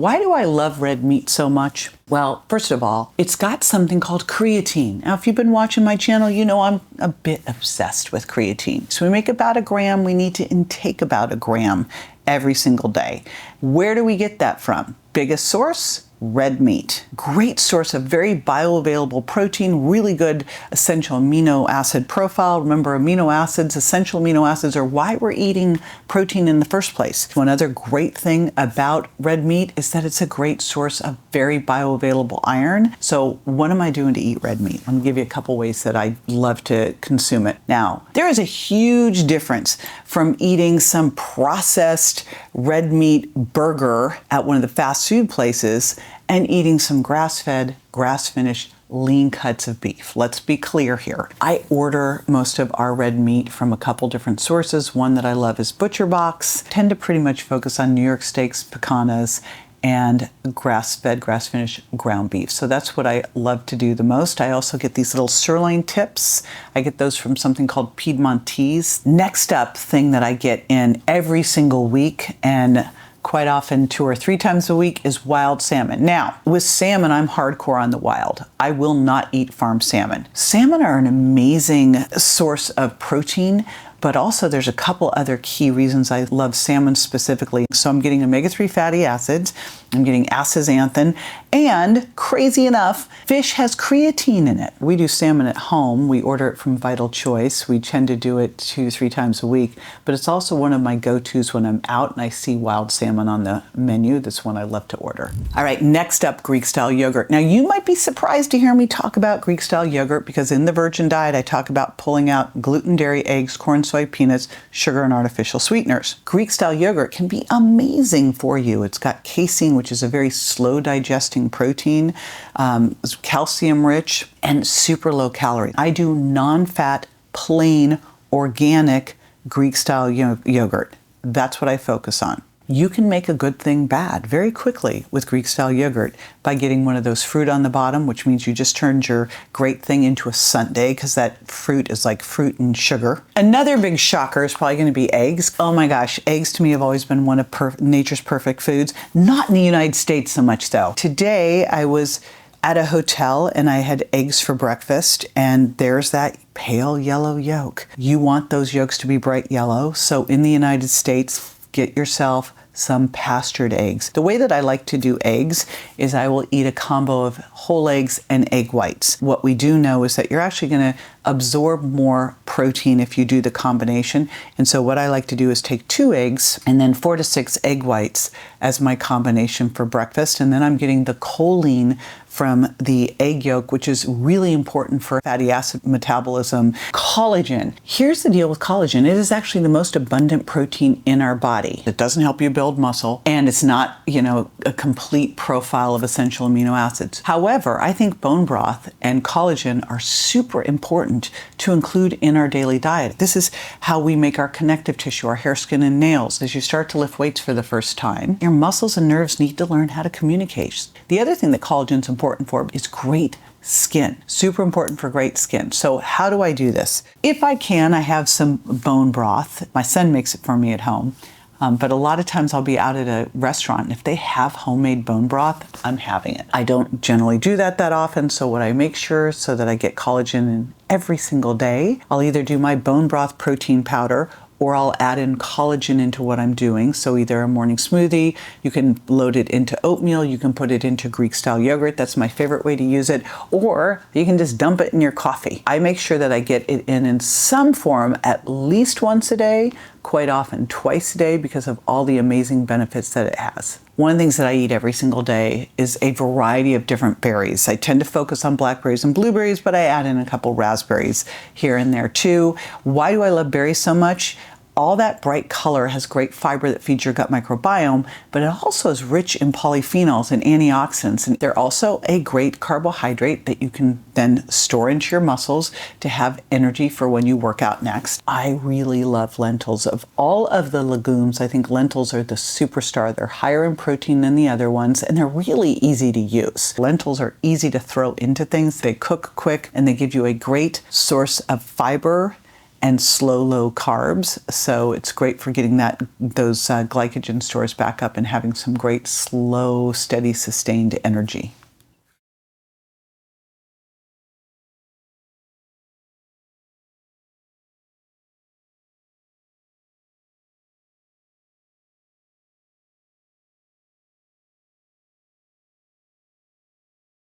Why do I love red meat so much? Well, first of all, it's got something called creatine. Now, if you've been watching my channel, you know I'm a bit obsessed with creatine. So we make about a gram, we need to intake about a gram every single day. Where do we get that from? Biggest source? Red meat. Great source of very bioavailable protein, really good essential amino acid profile. Remember, amino acids, essential amino acids are why we're eating protein in the first place. One other great thing about red meat is that it's a great source of very bioavailable iron. So what am I doing to eat red meat? Let me give you a couple ways that I love to consume it. Now, there is a huge difference from eating some processed red meat burger at one of the fast food places and eating some grass-fed, grass-finished, lean cuts of beef. Let's be clear here. I order most of our red meat from a couple different sources. One that I love is Butcher Box. I tend to pretty much focus on New York steaks, picanas, and grass-fed, grass-finished ground beef. So that's what I love to do the most. I also get these little sirloin tips. I get those from something called Piedmontese. Next up thing that I get in every single week, and quite often 2 or 3 times a week, is wild salmon. Now, with salmon, I'm hardcore on the wild. I will not eat farm salmon. Salmon are an amazing source of protein, but also there's a couple other key reasons I love salmon specifically. So I'm getting omega-3 fatty acids, I'm getting astaxanthin, and crazy enough, fish has creatine in it. We do salmon at home. We order it from Vital Choice. We tend to do it 2 or 3 times a week, but it's also one of my go-tos when I'm out and I see wild salmon on the menu. That's one I love to order. All right, next up, Greek-style yogurt. Now, you might be surprised to hear me talk about Greek-style yogurt because in the Virgin Diet, I talk about pulling out gluten, dairy, eggs, corn, soy, peanuts, sugar, and artificial sweeteners. Greek-style yogurt can be amazing for you. It's got casein, which is a very slow digesting protein, it's calcium rich, and super low calorie. I do non-fat, plain, organic Greek-style yogurt. That's what I focus on. You can make a good thing bad very quickly with Greek-style yogurt by getting one of those fruit on the bottom, which means you just turned your great thing into a sundae because that fruit is like fruit and sugar. Another big shocker is probably going to be eggs. Oh my gosh, eggs to me have always been one of nature's perfect foods. Not in the United States so much though. Today I was at a hotel and I had eggs for breakfast, and there's that pale yellow yolk. You want those yolks to be bright yellow. So in the United States, get yourself some pastured eggs. The way that I like to do eggs is I will eat a combo of whole eggs and egg whites. What we do know is that you're actually going to absorb more protein if you do the combination. And so what I like to do is take 2 eggs and then 4 to 6 egg whites as my combination for breakfast. And then I'm getting the choline from the egg yolk, which is really important for fatty acid metabolism. Collagen. Here's the deal with collagen. It is actually the most abundant protein in our body. It doesn't help you build muscle, and it's not, a complete profile of essential amino acids. However, I think bone broth and collagen are super important to include in our daily diet. This is how we make our connective tissue, our hair, skin, and nails. As you start to lift weights for the first time, your muscles and nerves need to learn how to communicate. The other thing that collagen is important for is great skin. Super important for great skin. So how do I do this? If I can, I have some bone broth. My son makes it for me at home. But a lot of times I'll be out at a restaurant, and if they have homemade bone broth, I'm having it. I don't generally do that often, so what I make sure so that I get collagen in every single day, I'll either do my bone broth protein powder, or I'll add in collagen into what I'm doing. So either a morning smoothie, you can load it into oatmeal, you can put it into Greek-style yogurt. That's my favorite way to use it. Or you can just dump it in your coffee. I make sure that I get it in some form at least once a day, quite often twice a day, because of all the amazing benefits that it has. One of the things that I eat every single day is a variety of different berries. I tend to focus on blackberries and blueberries, but I add in a couple raspberries here and there too. Why do I love berries so much? All that bright color has great fiber that feeds your gut microbiome, but it also is rich in polyphenols and antioxidants. And they're also a great carbohydrate that you can then store into your muscles to have energy for when you work out next. I really love lentils. Of all of the legumes, I think lentils are the superstar. They're higher in protein than the other ones, and they're really easy to use. Lentils are easy to throw into things. They cook quick, and they give you a great source of fiber and slow, low carbs. So it's great for getting those glycogen stores back up and having some great, slow, steady, sustained energy.